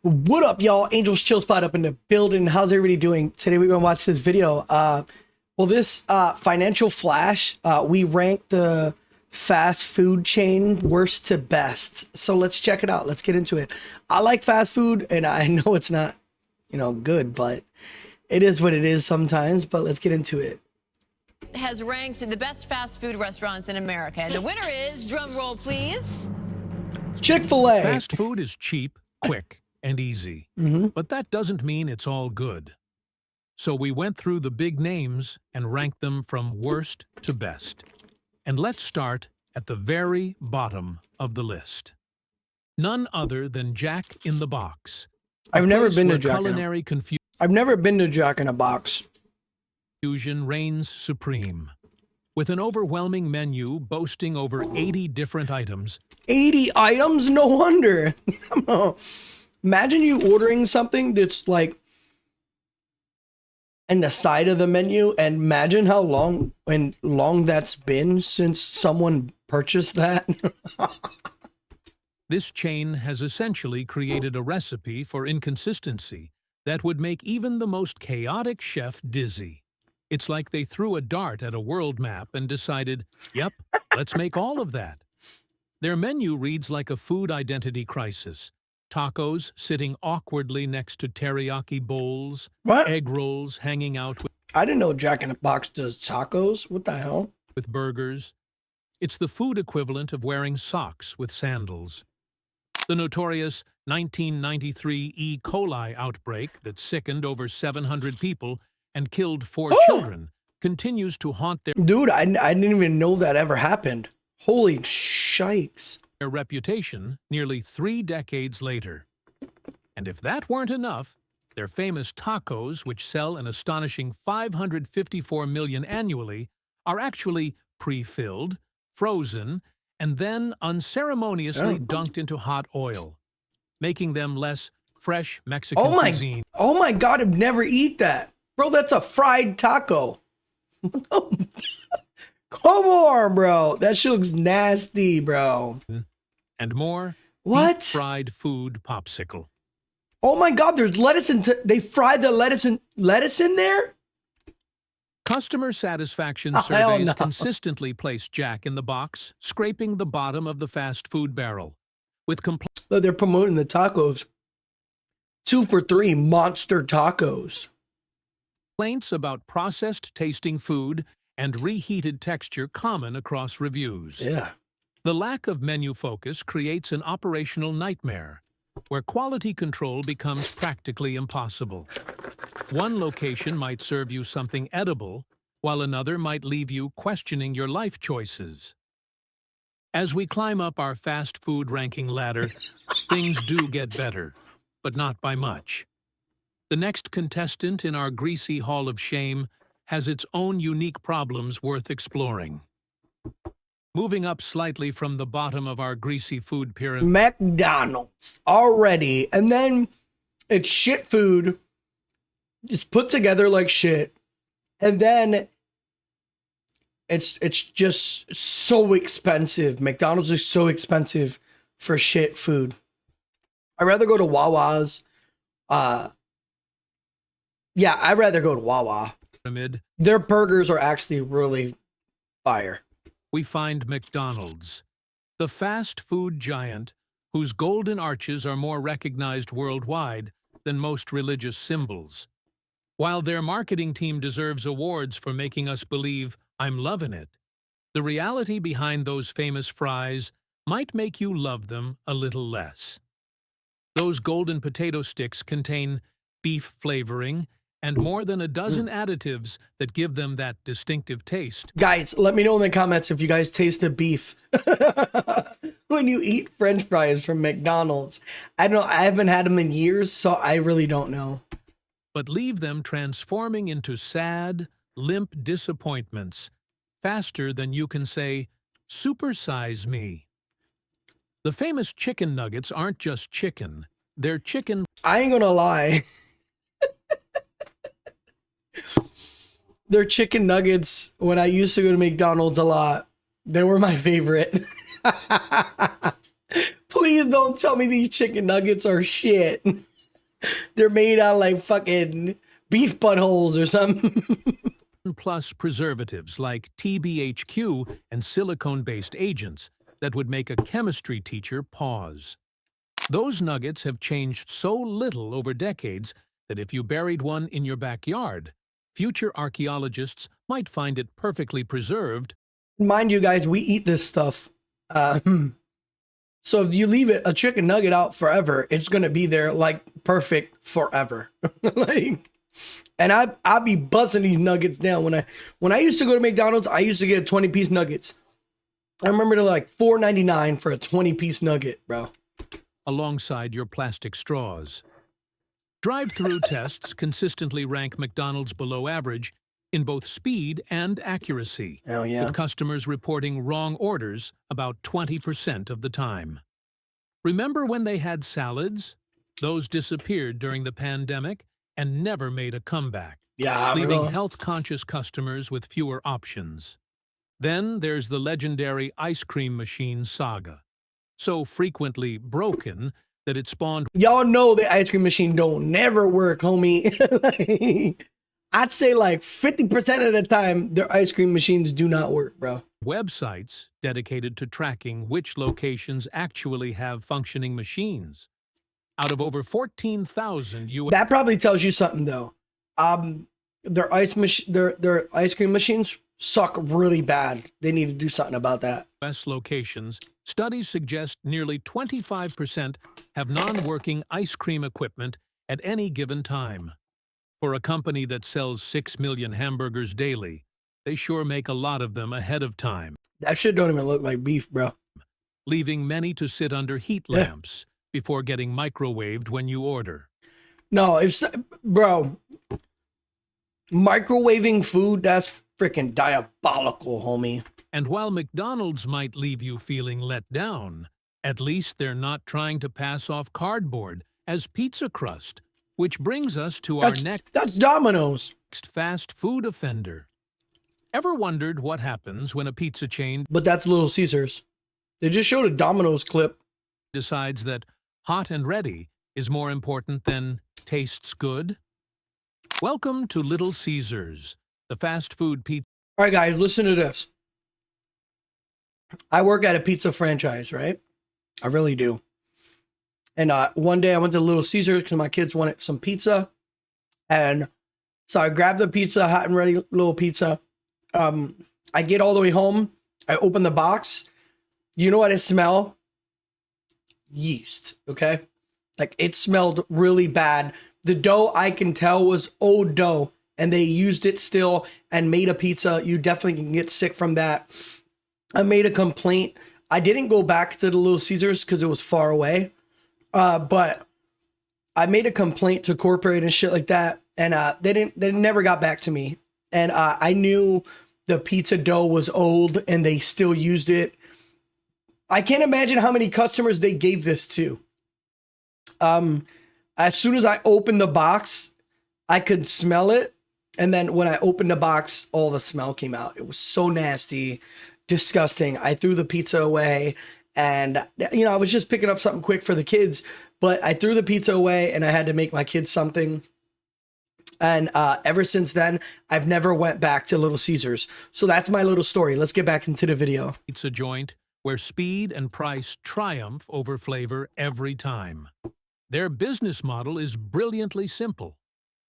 What up, y'all? Angels Chill Spot up in the building. How's everybody doing? Today we're gonna watch this video. This Financial Flash, we rank the fast food chain worst to best. So let's check it out. Let's get into it. I like fast food, and I know it's not, good, but it is what it is sometimes. But let's get into it. Has ranked the best fast food restaurants in America, and the winner is, drum roll please, Chick-fil-A. Fast food is cheap, quick, and easy, but that doesn't mean it's all good. So we went through the big names and ranked them from worst to best. And let's start at the very bottom of the list. None other than Jack in the Box. I've never been to Jack culinary I've never been to Jack in a Box. Confusion reigns supreme. With an overwhelming menu boasting over 80 different items. 80 items? No wonder. Imagine you ordering something that's like in the side of the menu, and imagine how long that's been since someone purchased that. This chain has essentially created a recipe for inconsistency that would make even the most chaotic chef dizzy. It's like they threw a dart at a world map and decided, yep, let's make all of that. Their menu reads like a food identity crisis. Tacos sitting awkwardly next to teriyaki bowls. What? Egg rolls hanging out I didn't know Jack in the Box does tacos. What the hell? with burgers. It's the food equivalent of wearing socks with sandals. The notorious 1993 E. coli outbreak that sickened over 700 people and killed 4 children continues to haunt Dude, I didn't even know that ever happened. Holy shikes. their reputation nearly 3 decades later. And if that weren't enough, their famous tacos, which sell an astonishing 554 million annually, are actually pre-filled, frozen, and then unceremoniously dunked into hot oil, making them less fresh Mexican cuisine. Oh my God, I'd never eat that. Bro, that's a fried taco. Come on, bro. That shit looks nasty, bro. And more What? deep-fried food popsicle. Oh my God, there's lettuce they fried the lettuce in there? Customer satisfaction Oh, hell surveys no. consistently place Jack in the Box, scraping the bottom of the fast food barrel. With Look, they're promoting the tacos. 2 for $3 monster tacos. complaints about processed tasting food and reheated texture common across reviews. Yeah. The lack of menu focus creates an operational nightmare, where quality control becomes practically impossible. One location might serve you something edible, while another might leave you questioning your life choices. As we climb up our fast food ranking ladder, things do get better, but not by much. The next contestant in our greasy hall of shame has its own unique problems worth exploring. Moving up slightly from the bottom of our greasy food pyramid, McDonald's already. And then it's shit food, just put together like shit. And then it's just so expensive. McDonald's is so expensive for shit food. I'd rather go to Wawa's. Yeah, I'd rather go to Wawa. Their burgers are actually really fire. we find McDonald's, the fast food giant whose golden arches are more recognized worldwide than most religious symbols. While their marketing team deserves awards for making us believe I'm loving it, the reality behind those famous fries might make you love them a little less. Those golden potato sticks contain beef flavoring and more than a dozen additives that give them that distinctive taste. Guys, let me know in the comments if you guys taste the beef when you eat French fries from McDonald's. I don't know. I haven't had them in years, so I really don't know. But leave them transforming into sad, limp disappointments faster than you can say, "Supersize me." The famous chicken nuggets aren't just chicken, they're chicken I ain't gonna lie. Their chicken nuggets, when I used to go to McDonald's a lot, they were my favorite. Please don't tell me these chicken nuggets are shit. They're made out of like fucking beef buttholes or something. Plus preservatives like TBHQ and silicone-based agents that would make a chemistry teacher pause. Those nuggets have changed so little over decades that if you buried one in your backyard, future archaeologists might find it perfectly preserved. Mind you guys, we eat this stuff. So if you leave a chicken nugget out forever, it's going to be there like perfect forever. Like, and I'll be busting these nuggets down. When I used to go to McDonald's, I used to get 20-piece nuggets. I remember they're like $4.99 for a 20-piece nugget, bro. Alongside your plastic straws. Drive-through tests consistently rank McDonald's below average in both speed and accuracy, Oh, yeah. with customers reporting wrong orders about 20% of the time. Remember when they had salads? Those disappeared during the pandemic and never made a comeback, Yeah, leaving bro. health-conscious customers with fewer options. Then there's the legendary ice cream machine saga, so frequently broken that it spawned Y'all know the ice cream machine don't never work, homie. Like, I'd say like 50% of the time, their ice cream machines do not work, bro. websites dedicated to tracking which locations actually have functioning machines. Out of over 14,000 U.S. That probably tells you something, though. Their their ice cream machines suck really bad. They need to do something about that. locations, studies suggest nearly 25% have non-working ice cream equipment at any given time. For a company that sells 6 million hamburgers daily, they sure make a lot of them ahead of time, That shit don't even look like beef, bro. leaving many to sit under heat Yeah. lamps before getting microwaved when you order. No, bro, microwaving food, that's freaking diabolical, homie. And while McDonald's might leave you feeling let down, at least they're not trying to pass off cardboard as pizza crust, which brings us to our That's Domino's. next fast food offender. Ever wondered what happens when a pizza chain But that's Little Caesars. They just showed a Domino's clip. decides that hot and ready is more important than tastes good? Welcome to Little Caesars, the fast food pizza All right, guys, listen to this. I work at a pizza franchise, right? I really do. And one day I went to Little Caesars because my kids wanted some pizza. And so I grabbed the pizza, hot and ready little pizza. I get all the way home. I open the box. You know what I smell? Yeast, okay? Like, it smelled really bad. The dough, I can tell, was old dough. And they used it still and made a pizza. You definitely can get sick from that. I made a complaint. I didn't go back to the Little Caesars because it was far away. But I made a complaint to corporate and shit like that. And they never got back to me. And I knew the pizza dough was old and they still used it. I can't imagine how many customers they gave this to. As soon as I opened the box, I could smell it. And then when I opened the box, all the smell came out. It was so nasty, disgusting. I threw the pizza away. And, you know, I was just picking up something quick for the kids. But I threw the pizza away and I had to make my kids something. And ever since then, I've never went back to Little Caesars. So that's my little story. Let's get back into the video. joint where speed and price triumph over flavor every time. Their business model is brilliantly simple.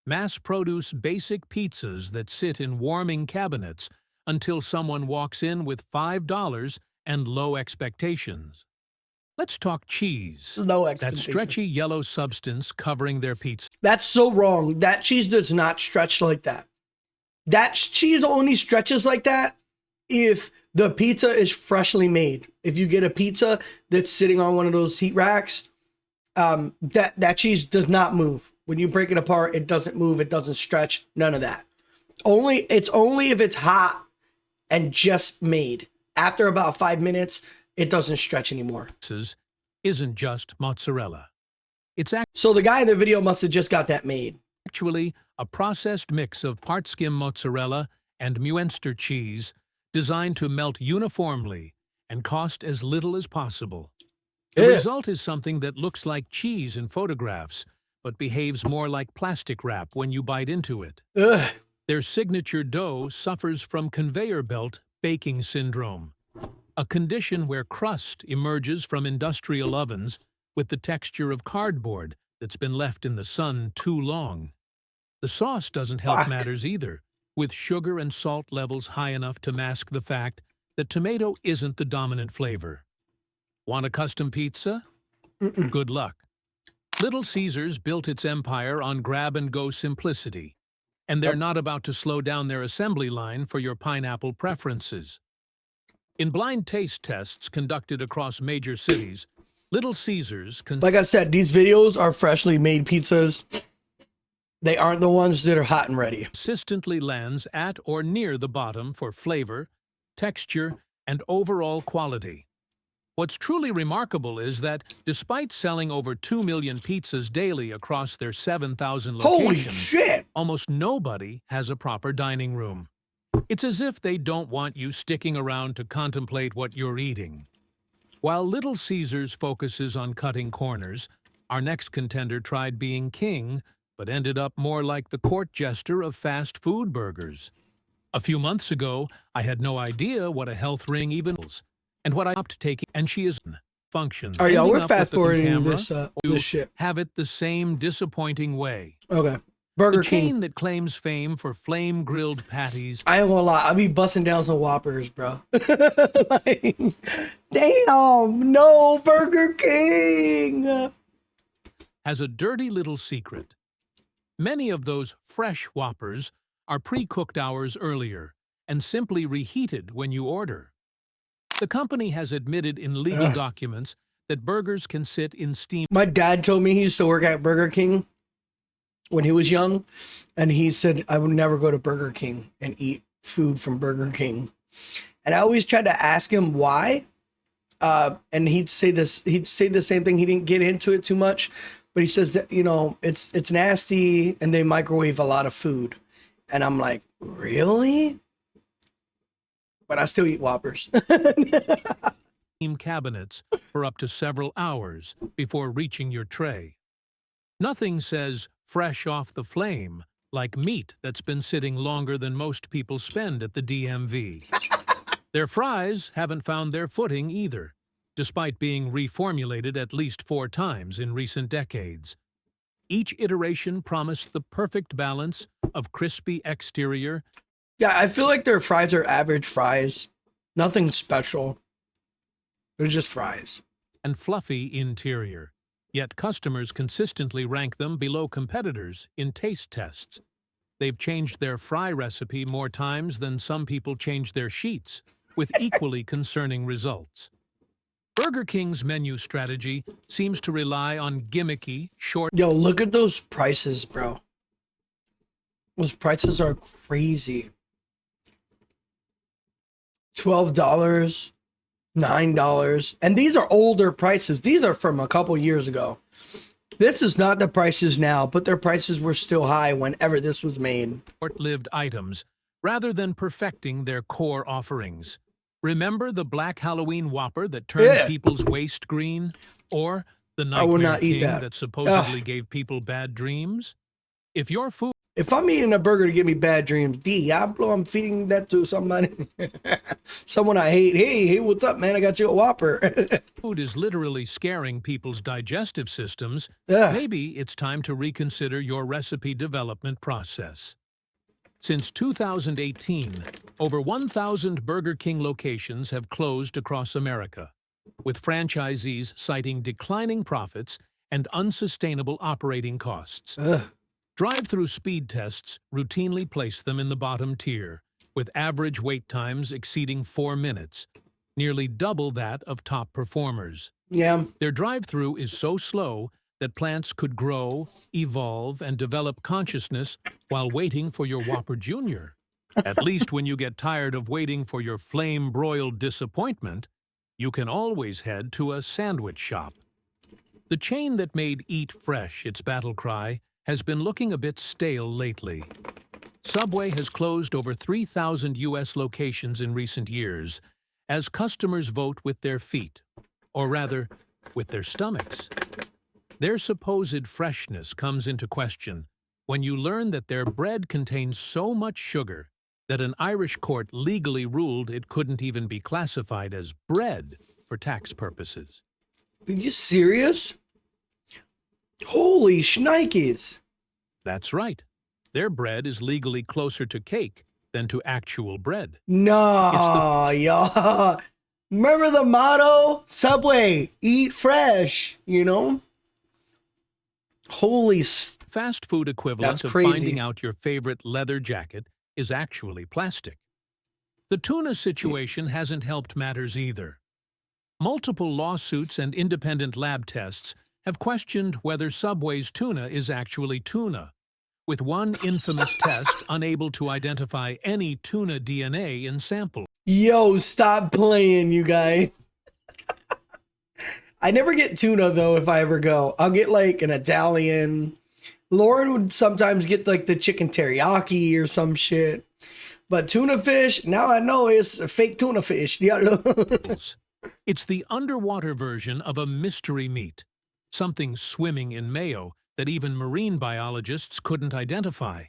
Mass-produce basic pizzas that sit in warming cabinets until someone walks in with $5 and low expectations. Let's talk cheese. No That expectation. stretchy yellow substance covering their pizza. That's so wrong. That cheese does not stretch like that. That cheese only stretches like that if the pizza is freshly made. If you get a pizza that's sitting on one of those heat racks, that cheese does not move. When you break it apart, it doesn't move. It doesn't stretch. None of that. It's only if it's hot and just made. After about 5 minutes, it doesn't stretch anymore. Isn't just mozzarella. It's So the guy in the video must have just got that made. actually a processed mix of part-skim mozzarella and Muenster cheese designed to melt uniformly and cost as little as possible. The Ew. result is something that looks like cheese in photographs, but behaves more like plastic wrap when you bite into it. Ugh. Their signature dough suffers from conveyor belt baking syndrome, a condition where crust emerges from industrial ovens with the texture of cardboard that's been left in the sun too long. The sauce doesn't help Fuck. matters either, with sugar and salt levels high enough to mask the fact that tomato isn't the dominant flavor. Want a custom pizza? Good luck. Little Caesars built its empire on grab-and-go simplicity, and they're not about to slow down their assembly line for your pineapple preferences. In blind taste tests conducted across major cities, Little Caesars Like I said, these videos are freshly made pizzas. They aren't the ones that are hot and ready. consistently lands at or near the bottom for flavor, texture, and overall quality. What's truly remarkable is that, despite selling over 2 million pizzas daily across their 7,000 Holy locations, shit! almost nobody has a proper dining room. It's as if they don't want you sticking around to contemplate what you're eating. While Little Caesars focuses on cutting corners, our next contender tried being king, but ended up more like the court jester of fast food burgers. A few months ago, I had no idea what a health ring even was, and what I stopped taking, and she is functions. All right, y'all, ending we're up with fast the forwarding camera this to this shit. have it the same disappointing way. Okay, Burger The King. chain that claims fame for flame-grilled patties I ain't gonna lie, I be busting down some Whoppers, bro. Like, damn, no Burger King. has a dirty little secret. Many of those fresh Whoppers are pre-cooked hours earlier and simply reheated when you order. The company has admitted in legal Ugh. documents that burgers can sit in steam My dad told me he used to work at Burger King when he was young, and he said I would never go to Burger King and eat food from Burger King. And I always tried to ask him why, and he'd say the same thing. He didn't get into it too much, but he says that it's nasty and they microwave a lot of food. And I'm like, really? But I still eat Whoppers. cabinets for up to several hours before reaching your tray. Nothing says fresh off the flame like meat that's been sitting longer than most people spend at the DMV. Their fries haven't found their footing either, despite being reformulated at least 4 times in recent decades. Each iteration promised the perfect balance of crispy exterior Yeah, I feel like their fries are average fries. Nothing special. They're just fries. and fluffy interior, yet customers consistently rank them below competitors in taste tests. They've changed their fry recipe more times than some people change their sheets, with equally concerning results. Burger King's menu strategy seems to rely on gimmicky, short Yo, look at those prices, bro. Those prices are crazy. $12, $9. And these are older prices. These are from a couple years ago. This is not the prices now, but their prices were still high whenever this was made. short-lived items, rather than perfecting their core offerings. Remember the Black Halloween Whopper that turned Yeah. people's waist green? Or the I will Nightmare not eat King that. that supposedly gave people bad dreams? If your food If I'm eating a burger to give me bad dreams, Diablo, I'm feeding that to somebody. Someone I hate. Hey, what's up, man? I got you a Whopper. is literally scaring people's digestive systems, Ugh. maybe it's time to reconsider your recipe development process. Since 2018, over 1,000 Burger King locations have closed across America, with franchisees citing declining profits and unsustainable operating costs. Ugh. Drive-through speed tests routinely place them in the bottom tier, with average wait times exceeding 4 minutes, nearly double that of top performers. Yeah. Their drive-through is so slow that plants could grow, evolve, and develop consciousness while waiting for your Whopper Jr. At least when you get tired of waiting for your flame-broiled disappointment, you can always head to a sandwich shop. The chain that made Eat Fresh its battle cry has been looking a bit stale lately. Subway has closed over 3,000 U.S. locations in recent years as customers vote with their feet, or rather, with their stomachs. Their supposed freshness comes into question when you learn that their bread contains so much sugar that an Irish court legally ruled it couldn't even be classified as bread for tax purposes. Are you serious? Holy shnikes. That's right. Their bread is legally closer to cake than to actual bread. No, y'all. Remember the motto? Subway, eat fresh, you know? Holy Fast food equivalent That's of crazy. finding out your favorite leather jacket is actually plastic. The tuna situation hasn't helped matters either. Multiple lawsuits and independent lab tests have questioned whether Subway's tuna is actually tuna, with one infamous test unable to identify any tuna DNA in samples. Yo, stop playing, you guys. I never get tuna though if I ever go. I'll get like an Italian. Lauren would sometimes get like the chicken teriyaki or some shit. But tuna fish, now I know it's a fake tuna fish. It's the underwater version of a mystery meat, something swimming in mayo that even marine biologists couldn't identify.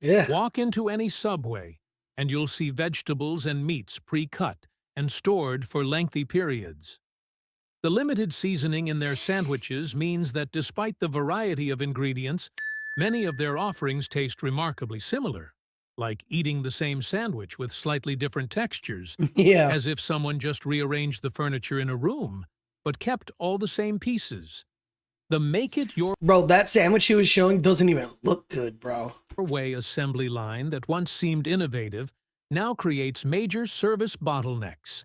Yeah. Walk into any Subway, and you'll see vegetables and meats pre-cut and stored for lengthy periods. The limited seasoning in their sandwiches means that despite the variety of ingredients, many of their offerings taste remarkably similar, like eating the same sandwich with slightly different textures, Yeah. as if someone just rearranged the furniture in a room, but kept all the same pieces. The Make It Your Bro, that sandwich he was showing doesn't even look good, bro. Way assembly line that once seemed innovative now creates major service bottlenecks.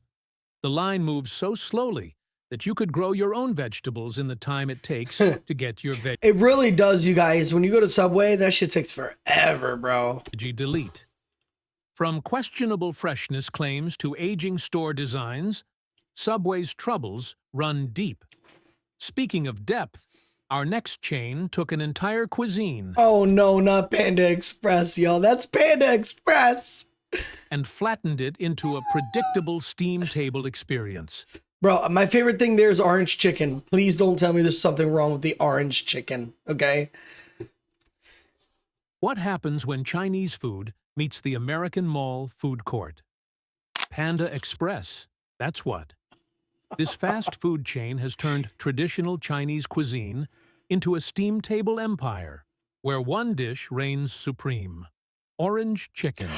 The line moves so slowly that you could grow your own vegetables in the time it takes to get your It really does, you guys. When you go to Subway, that shit takes forever, bro. veggie delete. From questionable freshness claims to aging store designs, Subway's troubles run deep. Speaking of depth, our next chain took an entire cuisine Oh no, not Panda Express, y'all. That's Panda Express. and flattened it into a predictable steam table experience. Bro, my favorite thing there is orange chicken. Please don't tell me there's something wrong with the orange chicken, okay? What happens when Chinese food meets the American Mall food court? Panda Express, that's what. This fast food chain has turned traditional Chinese cuisine into a steam table empire, where one dish reigns supreme: orange chicken.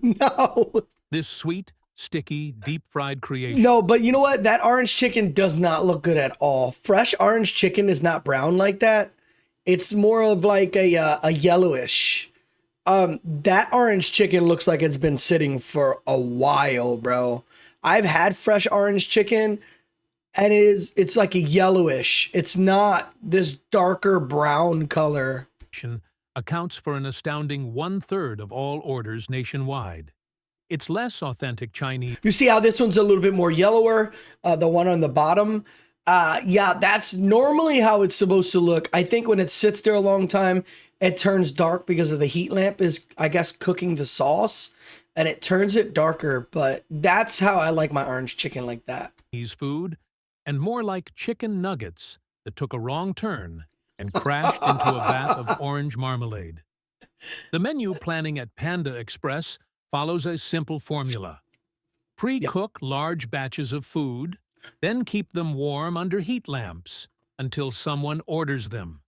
No. This sweet, sticky, deep-fried creation No, but you know what? That orange chicken does not look good at all. Fresh orange chicken is not brown like that. It's more of like a yellowish. That orange chicken looks like it's been sitting for a while, bro. I've had fresh orange chicken and it's like a yellowish. It's not this darker brown color. accounts for an astounding 1/3 of all orders nationwide. It's less authentic Chinese. You see how this one's a little bit more yellower, the one on the bottom? Yeah, that's normally how it's supposed to look. I think when it sits there a long time, it turns dark because of the heat lamp is, I guess, cooking the sauce, and it turns it darker, but that's how I like my orange chicken, like that. Food, and more like chicken nuggets that took a wrong turn and crashed into a vat of orange marmalade. The menu planning at Panda Express follows a simple formula. Pre-cook large batches of food, then keep them warm under heat lamps until someone orders them.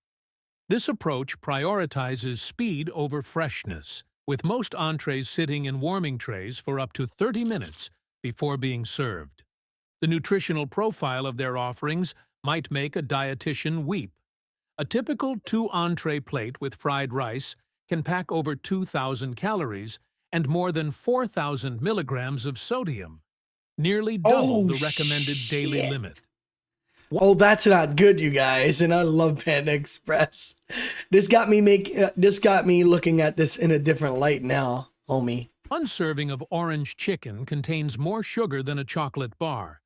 This approach prioritizes speed over freshness, with most entrees sitting in warming trays for up to 30 minutes before being served. The nutritional profile of their offerings might make a dietitian weep. A typical 2-entree plate with fried rice can pack over 2,000 calories and more than 4,000 milligrams of sodium, nearly double the recommended daily limit. Oh, that's not good, you guys, and I love Panda Express. This got me looking at this in a different light now, homie. One serving of orange chicken contains more sugar than a chocolate bar,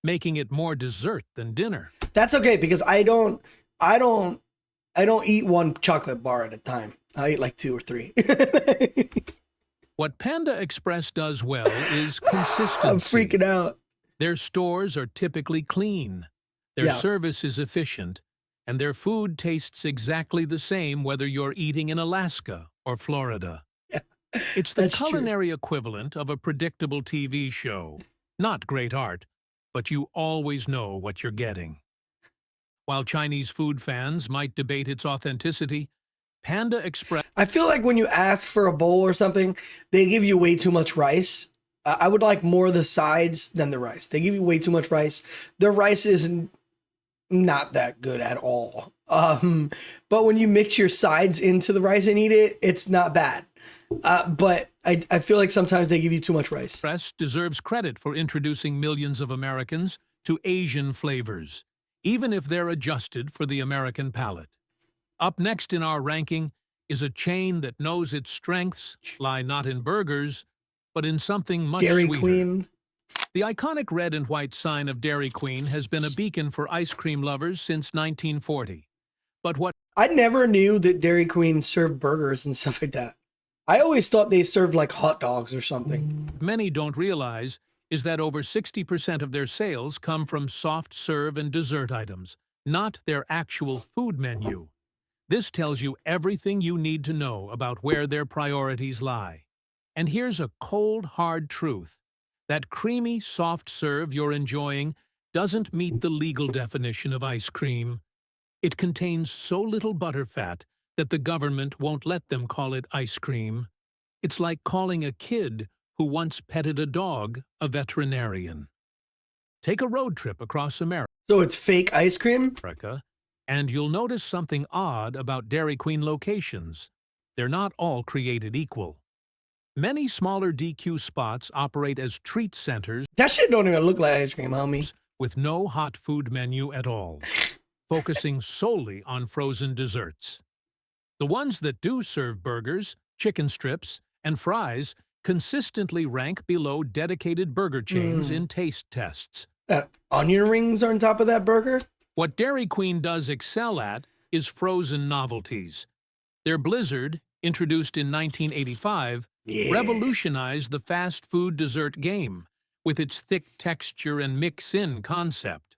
making it more dessert than dinner. That's okay because I don't eat one chocolate bar at a time. I eat like 2 or 3. What Panda Express does well is consistency. I'm freaking out. Their stores are typically clean, their Yeah. service is efficient, and their food tastes exactly the same whether you're eating in Alaska or Florida. It's the That's true. culinary equivalent of a predictable TV show. Not great art, but you always know what you're getting. While Chinese food fans might debate its authenticity, Panda Express I feel like when you ask for a bowl or something, they give you way too much rice. I would like more of the sides than the rice. They give you way too much rice. The rice is not that good at all. But when you mix your sides into the rice and eat it, it's not bad. But I feel like sometimes they give you too much rice. deserves credit for introducing millions of Americans to Asian flavors, even if they're adjusted for the American palate. Up next in our ranking is a chain that knows its strengths lie not in burgers, but in something much Dairy sweeter. Queen. The iconic red and white sign of Dairy Queen has been a beacon for ice cream lovers since 1940. But what I never knew that Dairy Queen served burgers and stuff like that. I always thought they served like hot dogs or something. many don't realize is that over 60% of their sales come from soft serve and dessert items, not their actual food menu. This tells you everything you need to know about where their priorities lie. And here's a cold, hard truth. That creamy, soft serve you're enjoying doesn't meet the legal definition of ice cream. It contains so little butterfat that the government won't let them call it ice cream. It's like calling a kid who once petted a dog a veterinarian. Take a road trip across So it's fake ice cream? America, and you'll notice something odd about Dairy Queen locations. They're not all created equal. Many smaller DQ spots operate as treat centers That shit don't even look like ice cream, homie. with no hot food menu at all, focusing solely on frozen desserts. The ones that do serve burgers, chicken strips, and fries consistently rank below dedicated burger chains in taste tests. Onion rings on top of that burger? What Dairy Queen does excel at is frozen novelties. Their Blizzard, introduced in 1985, revolutionized the fast food dessert game with its thick texture and mix-in concept.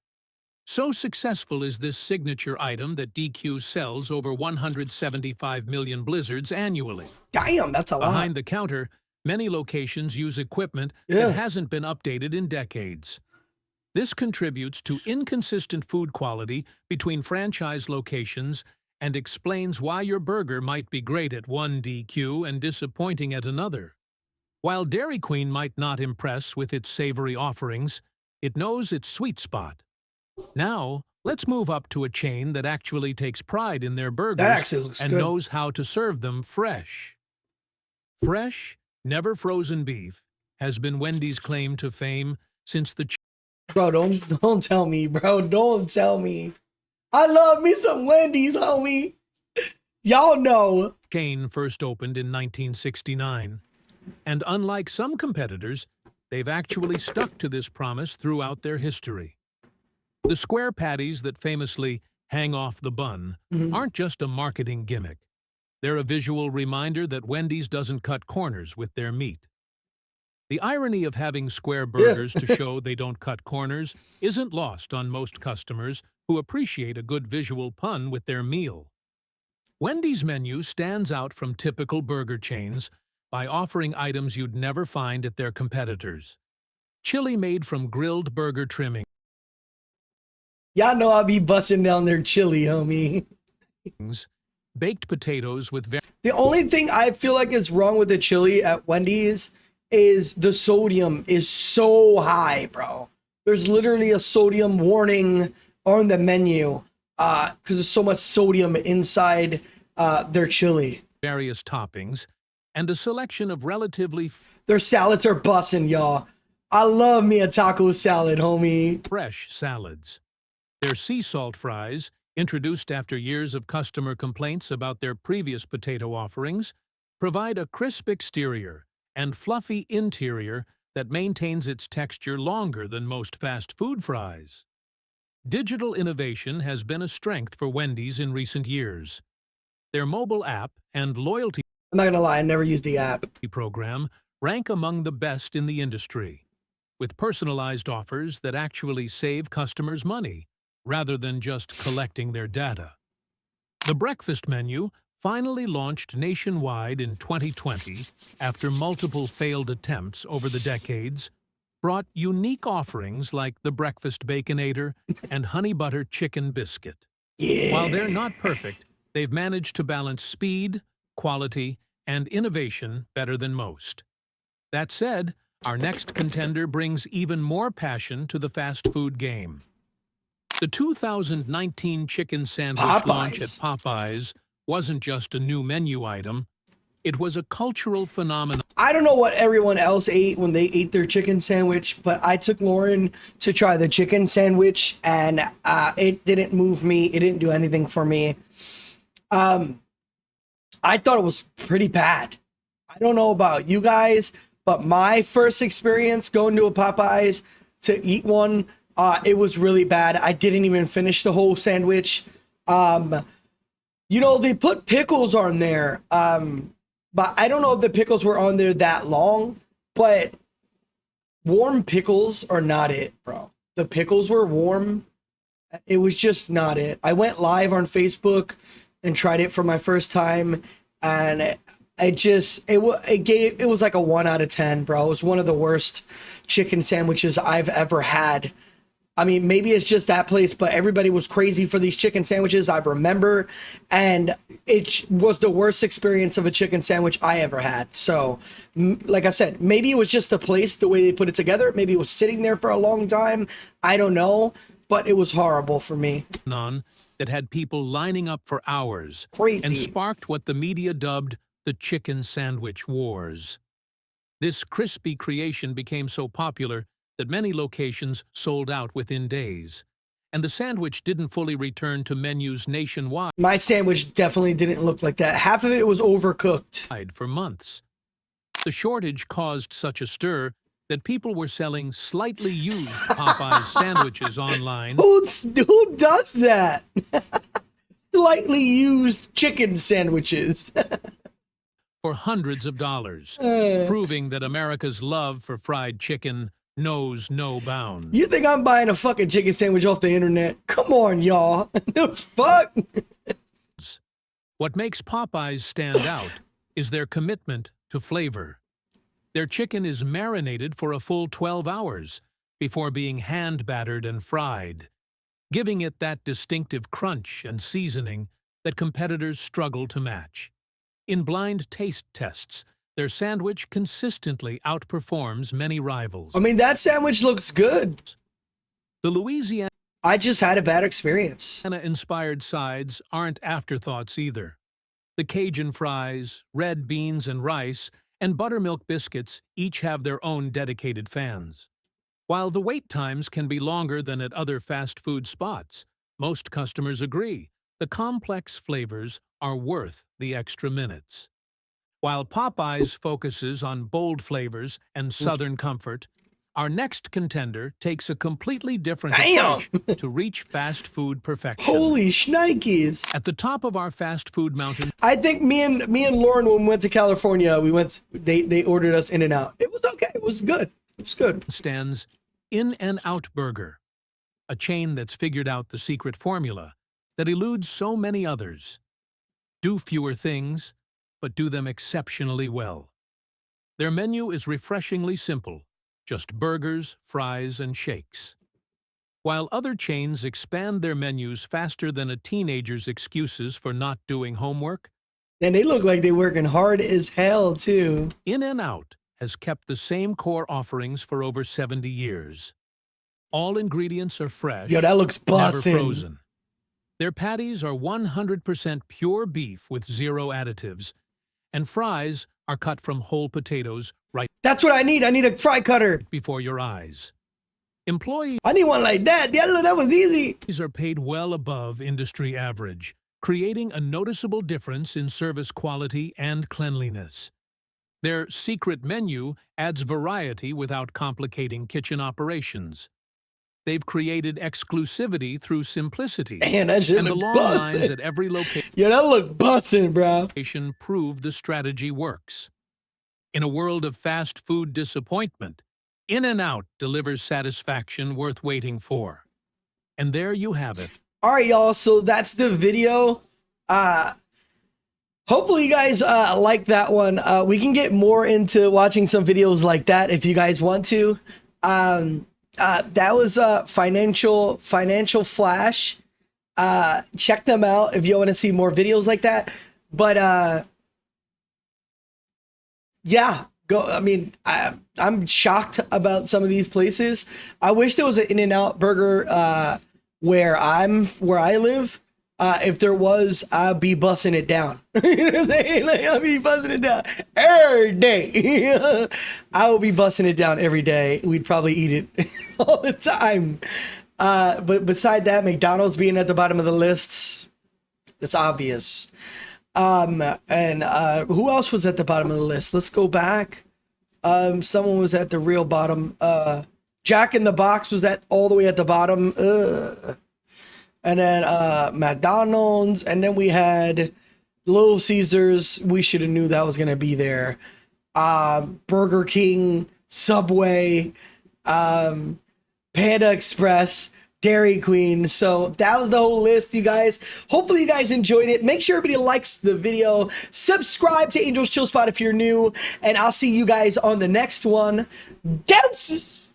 So successful is this signature item that DQ sells over 175 million Blizzards annually. Damn, that's a lot. Behind the counter, many locations use equipment Yeah. that hasn't been updated in decades. This contributes to inconsistent food quality between franchise locations and explains why your burger might be great at one DQ and disappointing at another. While Dairy Queen might not impress with its savory offerings, it knows its sweet spot. Now, let's move up to a chain that actually takes pride in their burgers That actually looks and good. knows how to serve them fresh. Fresh, never frozen beef has been Wendy's claim to fame since the Bro, don't tell me, bro. Don't tell me. I love me some Wendy's, homie. Y'all know. chain first opened in 1969. And unlike some competitors, they've actually stuck to this promise throughout their history. The square patties that famously hang off the bun aren't just a marketing gimmick. They're a visual reminder that Wendy's doesn't cut corners with their meat. The irony of having square burgers to show they don't cut corners isn't lost on most customers who appreciate a good visual pun with their meal. Wendy's menu stands out from typical burger chains by offering items you'd never find at their competitors. Chili made from grilled burger trimmings, Y'all know I be busting down their chili, homie. baked potatoes with The only thing I feel like is wrong with the chili at Wendy's is the sodium is so high, bro. There's literally a sodium warning on the menu because there's so much sodium inside their chili. various toppings, and a selection of relatively Their salads are bussin', y'all. I love me a taco salad, homie. fresh salads. Their sea salt fries, introduced after years of customer complaints about their previous potato offerings, provide a crisp exterior and fluffy interior that maintains its texture longer than most fast food fries. Digital innovation has been a strength for Wendy's in recent years. Their mobile app and loyalty I'm not gonna lie, I never used the app. program rank among the best in the industry. with personalized offers that actually save customers money, rather than just collecting their data. The breakfast menu finally launched nationwide in 2020 after multiple failed attempts over the decades, brought unique offerings like the Breakfast Baconator and Honey Butter Chicken Biscuit. Yeah. While they're not perfect, they've managed to balance speed, quality, and innovation better than most. That said, our next contender brings even more passion to the fast food game. The 2019 chicken sandwich launch at Popeyes wasn't just a new menu item, it was a cultural phenomenon. I don't know what everyone else ate when they ate their chicken sandwich, but I took Lauren to try the chicken sandwich, and it didn't move me. It didn't do anything for me. I thought it was pretty bad. I don't know about you guys, but my first experience going to a Popeyes to eat one, it was really bad. I didn't even finish the whole sandwich. You know, they put pickles on there. But I don't know if the pickles were on there that long, but warm pickles are not it, bro. The pickles were warm. It was just not it. I went live on Facebook and tried it for my first time, and it was like a 1 out of 10, bro. It was one of the worst chicken sandwiches I've ever had. I mean, maybe it's just that place, but everybody was crazy for these chicken sandwiches, I remember. And it was the worst experience of a chicken sandwich I ever had. So, like I said, maybe it was just the place, the way they put it together. Maybe it was sitting there for a long time. I don't know, but it was horrible for me. That had people lining up for hours. Crazy. And sparked what the media dubbed the Chicken Sandwich Wars. This crispy creation became so popular that many locations sold out within days, and the sandwich didn't fully return to menus nationwide. My sandwich definitely didn't look like that. Half of it was overcooked. For months. The shortage caused such a stir that people were selling slightly used Popeyes sandwiches online. Who does that? Slightly used chicken sandwiches. For hundreds of dollars, proving that America's love for fried chicken knows no bounds. You think I'm buying a fucking chicken sandwich off the internet? Come on, y'all. The fuck? What makes Popeyes stand out is their commitment to flavor. Their chicken is marinated for a full 12 hours before being hand-battered and fried, giving it that distinctive crunch and seasoning that competitors struggle to match. In blind taste tests, their sandwich consistently outperforms many rivals. I mean, that sandwich looks good. The Louisiana I just had a bad experience. inspired sides aren't afterthoughts either. The Cajun fries, red beans and rice, and buttermilk biscuits each have their own dedicated fans. While the wait times can be longer than at other fast food spots, most customers agree the complex flavors are worth the extra minutes. While Popeyes focuses on bold flavors and southern comfort, our next contender takes a completely different approach to reach fast food perfection. Holy shnikes. At the top of our fast food mountain, I think me and Lauren, when we went to California, they ordered us In-N-Out. It was okay. It was good. It was good. stands In-N-Out Burger, a chain that's figured out the secret formula that eludes so many others. Do fewer things, but do them exceptionally well. Their menu is refreshingly simple, just burgers, fries, and shakes. While other chains expand their menus faster than a teenager's excuses for not doing homework, And they look like they're working hard as hell, too. In-N-Out has kept the same core offerings for over 70 years. All ingredients are fresh, Yo, that looks never bussin'. frozen. Their patties are 100% pure beef with zero additives, and fries are cut from whole potatoes right That's what I need. I need a fry cutter. before your eyes. Employees I need one like that. Yeah, look, that was easy. are paid well above industry average, creating a noticeable difference in service quality and cleanliness. Their secret menu adds variety without complicating kitchen operations. They've created exclusivity through simplicity, Man, that shit and the look long lines bussin'. at every Yo, that look bussin', bro. location prove the strategy works. In a world of fast food disappointment, In-N-Out delivers satisfaction worth waiting for. And there you have it. All right, y'all. So that's the video. Hopefully you guys like that one. We can get more into watching some videos like that if you guys want to. That was Financial Flash. Check them out if you want to see more videos like that. But yeah, go. I mean, I'm shocked about some of these places. I wish there was an In-N-Out Burger where I live. If there was, I'd be busting it down. You know what I'm saying? Like, I'll be busting it down every day. I will be busting it down every day. We'd probably eat it all the time. But beside that, McDonald's being at the bottom of the list, it's obvious. And who else was at the bottom of the list? Let's go back. Someone was at the real bottom. Jack in the Box was all the way at the bottom. And then McDonald's, and then we had Little Caesars. We should have knew that was gonna be there. Burger King, Subway, Panda Express, Dairy Queen. So that was the whole list, you guys. Hopefully you guys enjoyed it. Make sure everybody likes the video. Subscribe to Angel's Chill Spot if you're new, and I'll see you guys on the next one. Deuces!